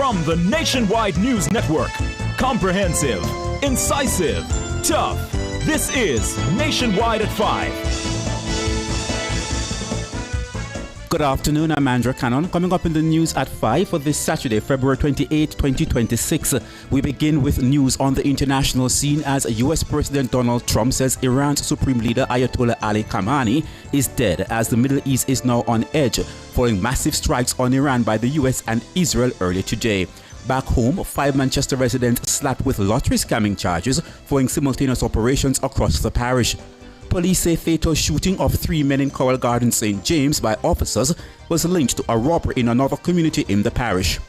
From the Nationwide News Network. Comprehensive, incisive, tough. This is Nationwide at 5. Good afternoon, I'm Andrew Cannon. Coming up in the news at 5 for this Saturday, February 28, 2026. We begin with news on the international scene as U.S. President Donald Trump says Iran's Supreme Leader Ayatollah Ali Khamenei is dead as the Middle East is now on edge following massive strikes on Iran by the U.S. and Israel earlier today. Back home, 5 Manchester residents slapped with lottery scamming charges following simultaneous operations across the parish. Police say fatal shooting of 3 men in Cowell Garden, St. James by officers was linked to a robbery in another community in the parish.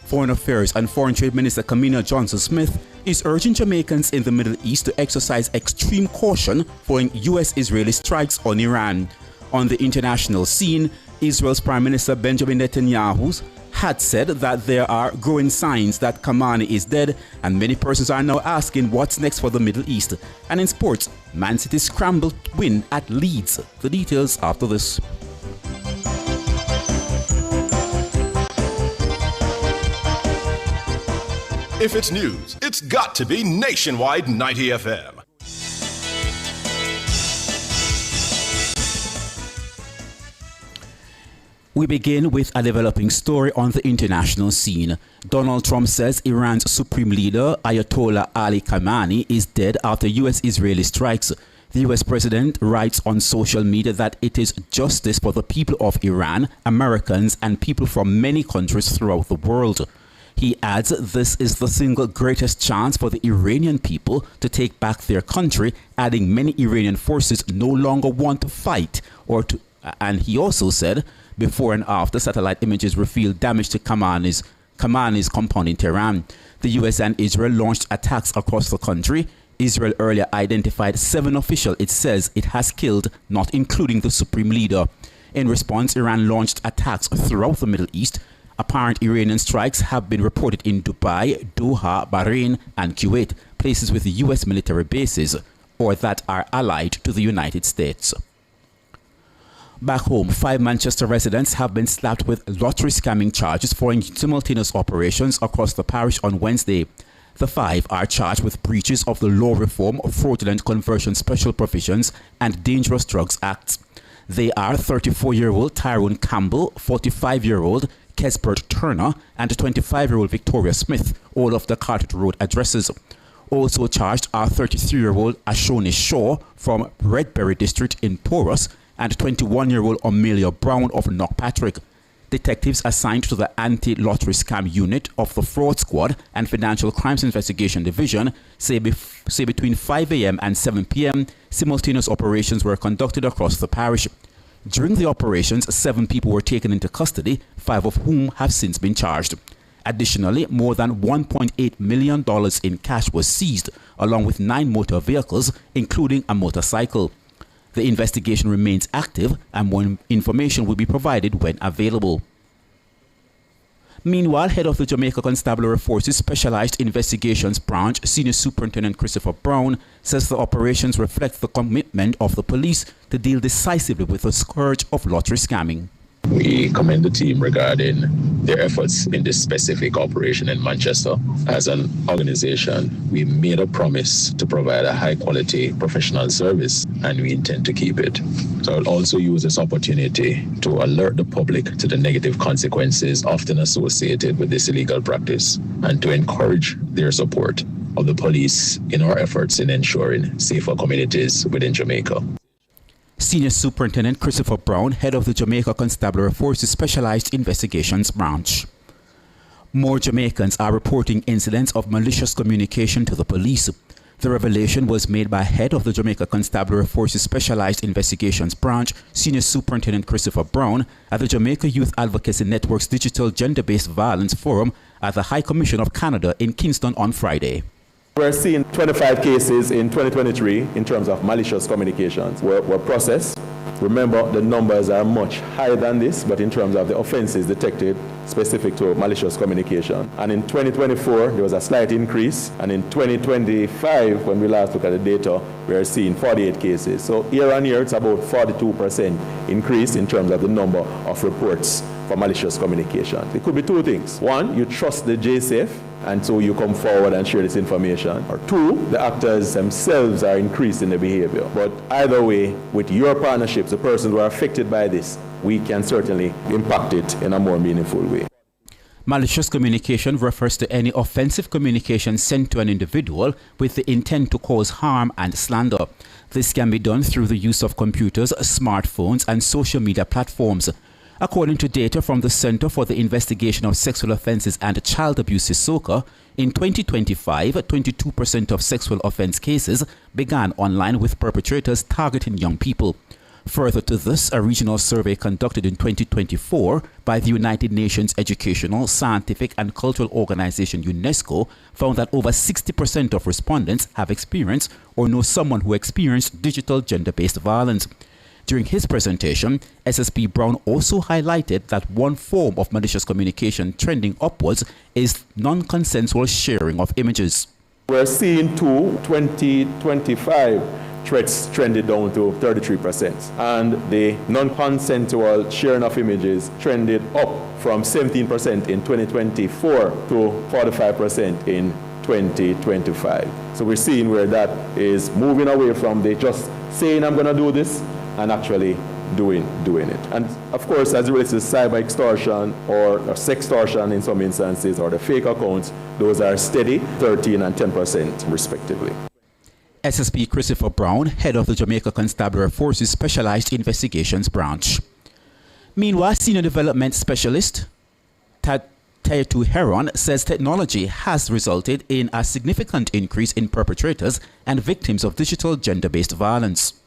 Foreign Affairs and Foreign Trade Minister Kamina Johnson-Smith is urging Jamaicans in the Middle East to exercise extreme caution following U.S.-Israeli strikes on Iran. On the international scene, Israel's Prime Minister Benjamin Netanyahu had said that there are growing signs that Khamenei is dead, and many persons are now asking what's next for the Middle East. And in sports, Man City scrambled win at Leeds. The details after this. If it's news, it's got to be Nationwide 90 FM. We begin with a developing story on the international scene. Donald Trump says Iran's supreme leader, Ayatollah Ali Khamenei, is dead after U.S.-Israeli strikes. The U.S. president writes on social media that it is justice for the people of Iran, Americans, and people from many countries throughout the world. He adds this is the single greatest chance for the Iranian people to take back their country, adding many Iranian forces no longer want to fight and he also said before and after satellite images revealed damage to Khamenei's compound in Tehran. The US and Israel launched attacks across the country. Israel earlier identified 7 officials it says it has killed, not including the supreme leader. In response, Iran launched attacks throughout the Middle East. Apparent Iranian strikes have been reported in Dubai, Doha, Bahrain, and Kuwait, places with US military bases or that are allied to the United States. Back home, 5 Manchester residents have been slapped with lottery scamming charges following simultaneous operations across the parish on Wednesday. The 5 are charged with breaches of the Law Reform, Fraudulent Conversion Special Provisions, and Dangerous Drugs Acts. They are 34-year-old Tyrone Campbell, 45-year-old Kesbert Turner, and 25-year-old Victoria Smith, all of the Carteret Road addresses. Also charged are 33-year-old Ashoni Shaw from Redberry District in Porus and 21-year-old Amelia Brown of Knockpatrick. Detectives assigned to the Anti-Lottery Scam Unit of the Fraud Squad and Financial Crimes Investigation Division say between 5 a.m. and 7 p.m. simultaneous operations were conducted across the parish. During the operations, 7 people were taken into custody, 5 of whom have since been charged. Additionally, more than $1.8 million in cash was seized, along with 9 motor vehicles, including a motorcycle. The investigation remains active and more information will be provided when available. Meanwhile, head of the Jamaica Constabulary Forces Specialized Investigations Branch, Senior Superintendent Christopher Brown, says the operations reflect the commitment of the police to deal decisively with the scourge of lottery scamming. We commend the team regarding their efforts in this specific operation in Manchester. As an organization, we made a promise to provide a high-quality professional service, and we intend to keep it. So I'll also use this opportunity to alert the public to the negative consequences often associated with this illegal practice, and to encourage their support of the police in our efforts in ensuring safer communities within Jamaica. Senior Superintendent Christopher Brown, head of the Jamaica Constabulary Forces Specialized Investigations Branch. More Jamaicans are reporting incidents of malicious communication to the police. The revelation was made by head of the Jamaica Constabulary Forces Specialized Investigations Branch, Senior Superintendent Christopher Brown, at the Jamaica Youth Advocacy Network's Digital Gender-Based Violence Forum at the High Commission of Canada in Kingston on Friday. We're seeing 25 cases in 2023 in terms of malicious communications were processed. Remember, the numbers are much higher than this, but in terms of the offenses detected specific to malicious communication. And in 2024, there was a slight increase. And in 2025, when we last looked at the data, we are seeing 48 cases. So year on year, it's about 42% increase in terms of the number of reports for malicious communication. It could be two things. One, you trust the JSAFE, and so you come forward and share this information. Or two, the actors themselves are increasing the behavior. But either way, with your partnerships, the persons who are affected by this, we can certainly impact it in a more meaningful way. Malicious communication refers to any offensive communication sent to an individual with the intent to cause harm and slander. This can be done through the use of computers, smartphones, and social media platforms. According to data from the Center for the Investigation of Sexual Offences and Child Abuse, SOCA, in 2025, 22% of sexual offence cases began online with perpetrators targeting young people. Further to this, a regional survey conducted in 2024 by the United Nations Educational, Scientific and Cultural Organization UNESCO found that over 60% of respondents have experienced or know someone who experienced digital gender-based violence. During his presentation, SSP Brown also highlighted that one form of malicious communication trending upwards is non-consensual sharing of images. We're seeing 2025 threats trended down to 33%, and the non-consensual sharing of images trended up from 17% in 2024 to 45% in 2025. So we're seeing where that is moving away from the just saying I'm going to do this and actually doing it. And of course, as it relates to cyber extortion or sextortion in some instances, or the fake accounts, those are steady, 13 and 10% respectively. SSP Christopher Brown, head of the Jamaica Constabulary Forces Specialized Investigations Branch. Meanwhile, Senior Development Specialist Tayetu Heron says technology has resulted in a significant increase in perpetrators and victims of digital gender-based violence.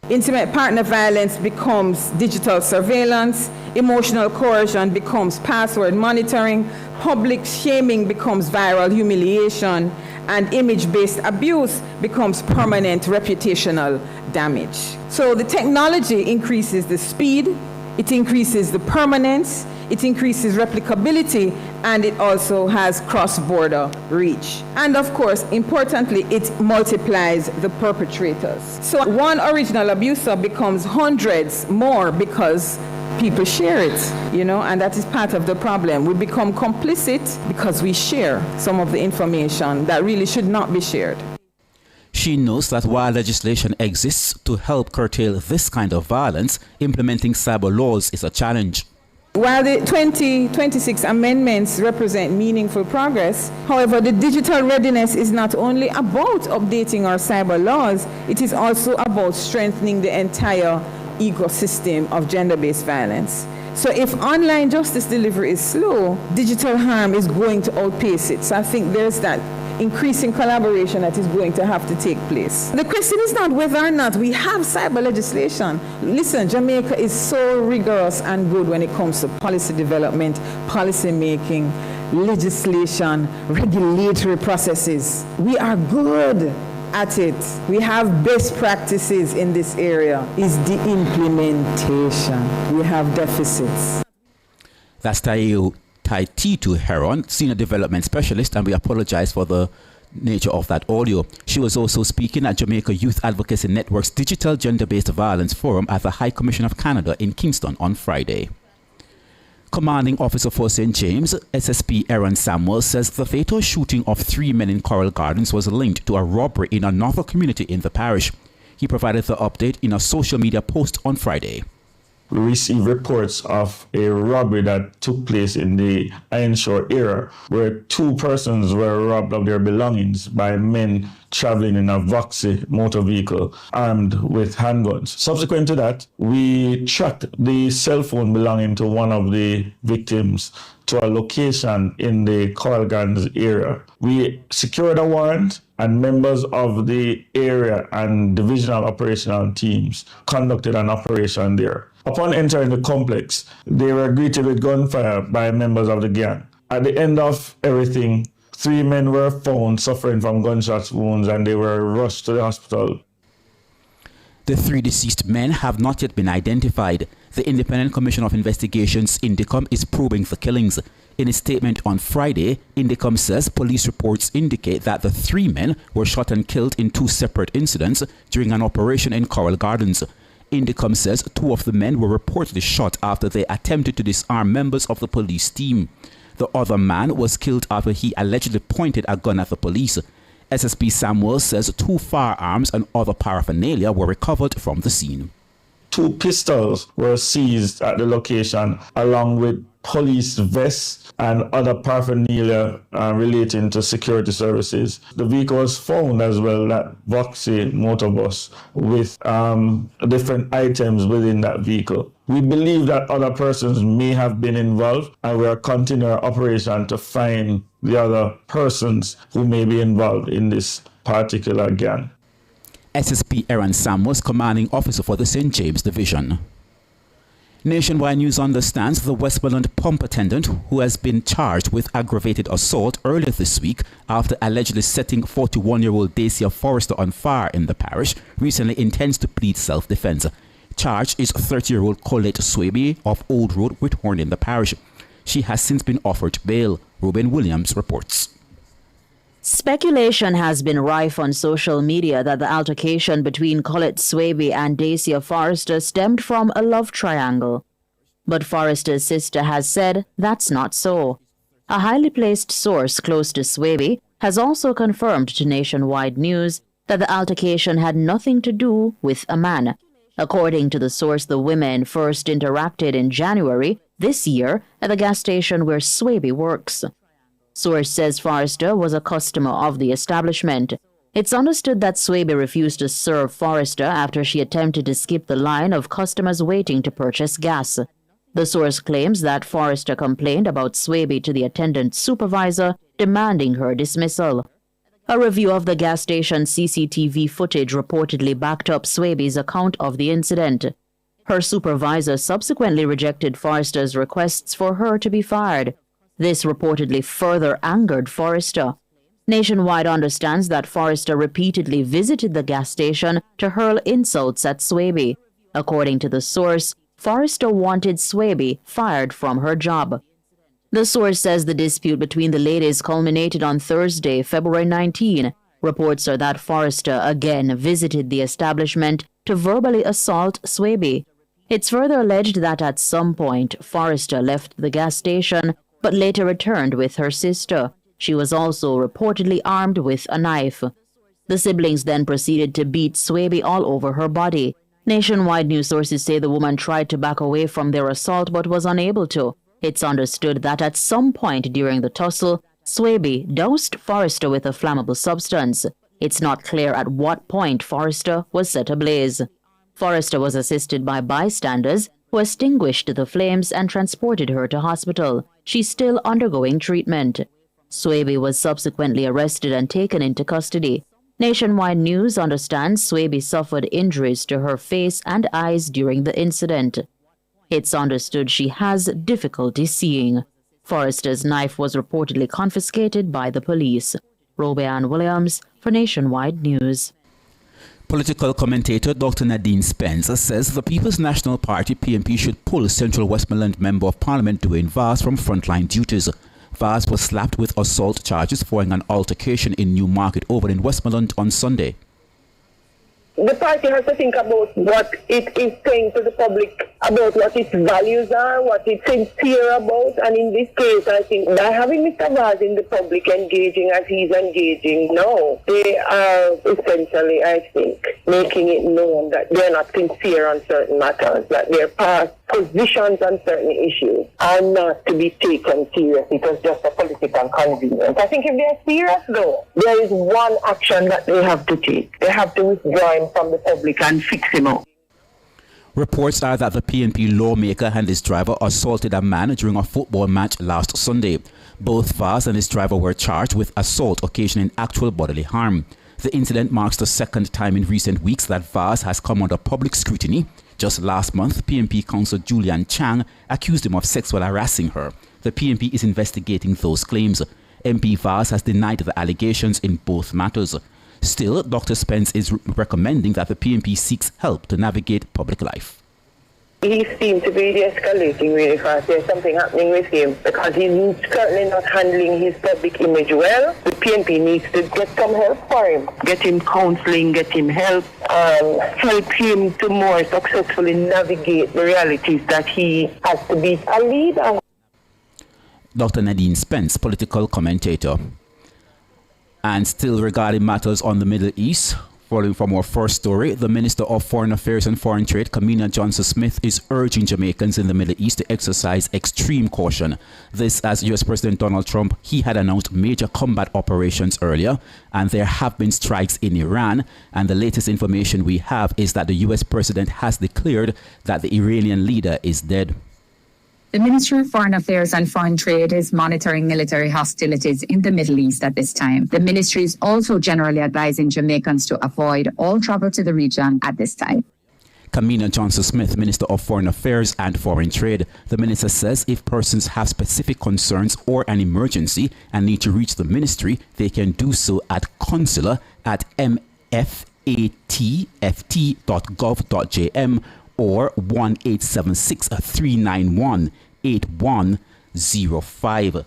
Intimate partner violence becomes digital surveillance, emotional coercion becomes password monitoring, public shaming becomes viral humiliation, and image-based abuse becomes permanent reputational damage. So the technology increases the speed, it increases the permanence, it increases replicability, and it also has cross-border reach. And of course, importantly, it multiplies the perpetrators. So one original abuser becomes hundreds more because people share it, and that is part of the problem. We become complicit because we share some of the information that really should not be shared. She notes that while legislation exists to help curtail this kind of violence, implementing cyber laws is a challenge. While the 2026 amendments represent meaningful progress, however, the digital readiness is not only about updating our cyber laws, it is also about strengthening the entire ecosystem of gender-based violence. So if online justice delivery is slow, digital harm is going to outpace it. So I think there's that increasing collaboration that is going to have to take place. The question is not whether or not we have cyber legislation. Listen, Jamaica is so rigorous and good when it comes to policy development, policy making, legislation, regulatory processes. We are good at it. We have best practices in this area. It's the implementation. We have deficits. That's Tayetu Heron, Senior Development Specialist, and we apologize for the nature of that audio. She was also speaking at Jamaica Youth Advocacy Network's Digital Gender-Based Violence Forum at the High Commission of Canada in Kingston on Friday. Commanding Officer for St. James, SSP Aaron Samuel, says the fatal shooting of 3 men in Coral Gardens was linked to a robbery in another community in the parish. He provided the update in a social media post on Friday. We received reports of a robbery that took place in the Ironshore area, where 2 persons were robbed of their belongings by men traveling in a Voxy motor vehicle armed with handguns. Subsequent to that, we tracked the cell phone belonging to one of the victims to a location in the Coral Gardens area. We secured a warrant, and members of the area and divisional operational teams conducted an operation there. Upon entering the complex, they were greeted with gunfire by members of the gang. At the end of everything, 3 men were found suffering from gunshot wounds, and they were rushed to the hospital. The 3 deceased men have not yet been identified. The Independent Commission of Investigations, INDECOM, is probing the killings. In a statement on Friday, INDECOM says police reports indicate that the 3 men were shot and killed in 2 separate incidents during an operation in Coral Gardens. Indicom says 2 of the men were reportedly shot after they attempted to disarm members of the police team. The other man was killed after he allegedly pointed a gun at the police. SSP Samuel says 2 firearms and other paraphernalia were recovered from the scene. 2 pistols were seized at the location, along with police vests and other paraphernalia relating to security services. The vehicle was found as well, that Voxy motor bus, with different items within that vehicle. We believe that other persons may have been involved, and we are continuing our operation to find the other persons who may be involved in this particular gang. SSP Aaron Samuels, commanding officer for the St. James Division. Nationwide News understands the Westmoreland pump attendant who has been charged with aggravated assault earlier this week after allegedly setting 41-year-old Dacia Forrester on fire in the parish recently intends to plead self-defense. Charged is 30-year-old Colette Swaby of Old Road, Whithorn in the parish. She has since been offered bail. Ruben Williams reports. Speculation has been rife on social media that the altercation between Colette Swaby and Dacia Forrester stemmed from a love triangle. But Forrester's sister has said that's not so. A highly placed source close to Swaby has also confirmed to Nationwide News that the altercation had nothing to do with a man. According to the source, the women first interacted in January this year at the gas station where Swaby works. Source says Forrester was a customer of the establishment. It's understood that Swaby refused to serve Forrester after she attempted to skip the line of customers waiting to purchase gas. The source claims that Forrester complained about Swaby to the attendant supervisor, demanding her dismissal. A review of the gas station CCTV footage reportedly backed up Swaby's account of the incident. Her supervisor subsequently rejected Forrester's requests for her to be fired. This reportedly further angered Forrester. Nationwide understands that Forrester repeatedly visited the gas station to hurl insults at Swaby. According to the source, Forrester wanted Swaby fired from her job. The source says the dispute between the ladies culminated on Thursday, February 19. Reports are that Forrester again visited the establishment to verbally assault Swaby. It's further alleged that at some point Forrester left the gas station but later returned with her sister. She was also reportedly armed with a knife. The siblings then proceeded to beat Swaby all over her body. Nationwide news sources say the woman tried to back away from their assault but was unable to. It's understood that at some point during the tussle, Swaby doused Forrester with a flammable substance. It's not clear at what point Forrester was set ablaze. Forrester was assisted by bystanders who extinguished the flames and transported her to hospital. She's still undergoing treatment. Swaby was subsequently arrested and taken into custody. Nationwide News understands Swaby suffered injuries to her face and eyes during the incident. It's understood she has difficulty seeing. Forrester's knife was reportedly confiscated by the police. Robeanne Williams for Nationwide News. Political commentator Dr. Nadine Spence says the People's National Party PNP should pull Central Westmoreland Member of Parliament Dwayne Vaz from frontline duties. Vaz was slapped with assault charges following an altercation in Newmarket Oval in Westmoreland on Sunday. The party has to think about what it is saying to the public, about what its values are, what it's sincere about. And in this case, I think by having Mr. Vaz in the public engaging as he's engaging now, they are essentially, I think, making it known that they're not sincere on certain matters, that their past positions on certain issues are not to be taken seriously. It was just a political convenience. I think if they're serious, though, there is one action that they have to take. They have to withdraw him from the public and fix him out. Reports are that the PNP lawmaker and his driver assaulted a man during a football match last Sunday. Both Vaz and his driver were charged with assault occasioning actual bodily harm. The incident marks the second time in recent weeks that Vaz has come under public scrutiny. Just last month, PNP councillor Julian Chang accused him of sexually harassing her. The PNP is investigating those claims. MP Vaz has denied the allegations in both matters. Still, Dr. Spence is recommending that the PNP seeks help to navigate public life. He seems to be de-escalating really fast. There's something happening with him because he's certainly not handling his public image well. The PNP needs to get some help for him. Get him counseling, get him help, help him to more successfully navigate the realities that he has to be a leader. Dr. Nadine Spence, political commentator. And still regarding matters on the Middle East, following from our first story, the Minister of Foreign Affairs and Foreign Trade, Kamina Johnson-Smith, is urging Jamaicans in the Middle East to exercise extreme caution. This as US President Donald Trump, he had announced major combat operations earlier, and there have been strikes in Iran. And the latest information we have is that the US President has declared that the Iranian leader is dead. The Ministry of Foreign Affairs and Foreign Trade is monitoring military hostilities in the Middle East at this time. The ministry is also generally advising Jamaicans to avoid all travel to the region at this time. Kamina Johnson-Smith, Minister of Foreign Affairs and Foreign Trade. The minister says if persons have specific concerns or an emergency and need to reach the ministry, they can do so at consular@mfatft.gov.jm or 1-876-391-8105.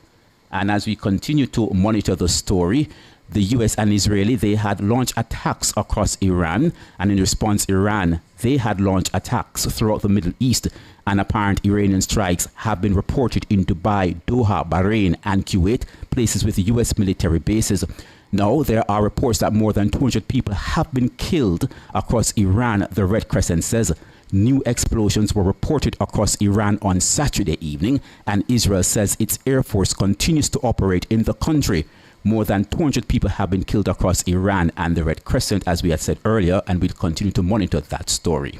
And as we continue to monitor the story, the US and Israeli, they had launched attacks across Iran, and in response, Iran, they had launched attacks throughout the Middle East, and apparent Iranian strikes have been reported in Dubai, Doha, Bahrain, and Kuwait, places with US military bases. Now, there are reports that more than 200 people have been killed across Iran, the Red Crescent says. New explosions were reported across Iran on Saturday evening, and Israel says its Air Force continues to operate in the country. More than 200 people have been killed across Iran and the Red Crescent, as we had said earlier, and we'll continue to monitor that story.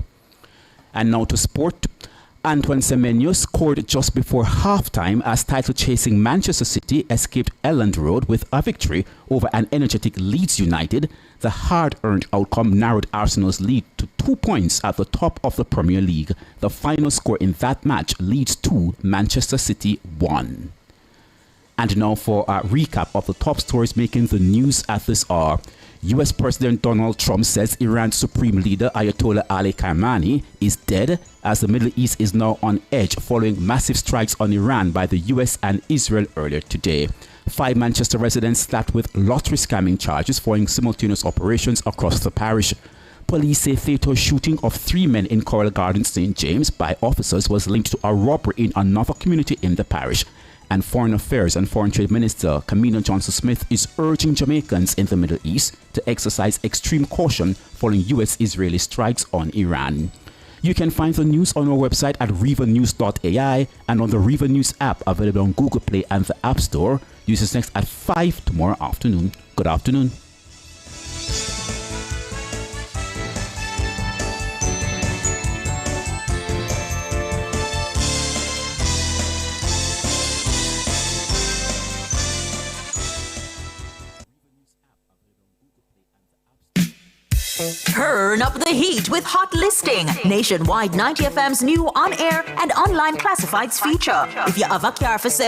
And now to sport. Antoine Semenyo scored just before halftime as title-chasing Manchester City escaped Elland Road with a victory over an energetic Leeds United. The hard-earned outcome narrowed Arsenal's lead to 2 points at the top of the Premier League. The final score in that match, Leeds 2, Manchester City 1. And now for a recap of the top stories making the news at this hour. US President Donald Trump says Iran's supreme leader Ayatollah Ali Khamenei is dead as the Middle East is now on edge following massive strikes on Iran by the US and Israel earlier today. 5 Manchester residents slapped with lottery scamming charges following simultaneous operations across the parish. Police say fatal shooting of 3 men in Coral Gardens, St. James by officers was linked to a robbery in another community in the parish. And Foreign Affairs and Foreign Trade Minister Kamina Johnson-Smith is urging Jamaicans in the Middle East to exercise extreme caution following US-Israeli strikes on Iran. You can find the news on our website at rivernews.ai and on the River News app available on Google Play and the App Store. Use us next at 5 tomorrow afternoon. Good afternoon. Turn up the heat with Hot Listing, Nationwide 90FM's new on-air and online classifieds feature. If you have a car for sale,